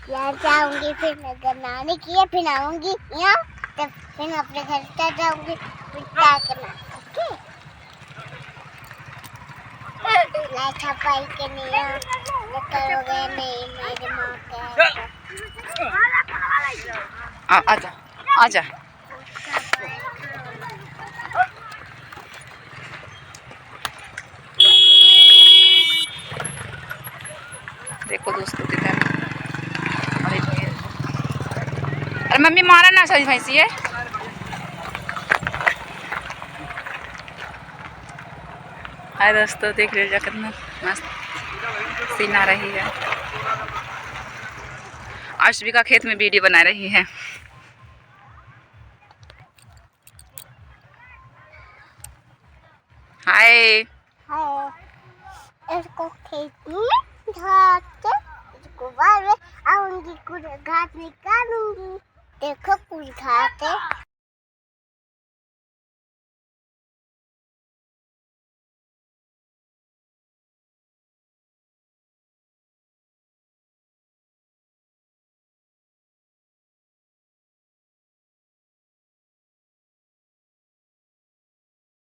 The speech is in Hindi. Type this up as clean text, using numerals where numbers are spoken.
यहाँ जाऊंगी, फिर नगर नानी की है, फिर आऊंगी यहाँ, तब फिर अपने घर तक जाऊंगी, फिर क्या करना, ओके? ला छपाई के नहीं करोगे नहीं मेरी माँ के आजा आजा। देखो दोस्तों कितना, अरे मम्मी मारा ना सही भैंसी है। हाय दोस्तों, देख लीजिए कितना मस्त सीन आ रही है। अश्विका खेत में वीडियो बना रही है। हाय हाय, इसको खेत में घास के इसको बाहर आऊंगी, कुछ घास निकालूंगी, देखो कुछ घास है।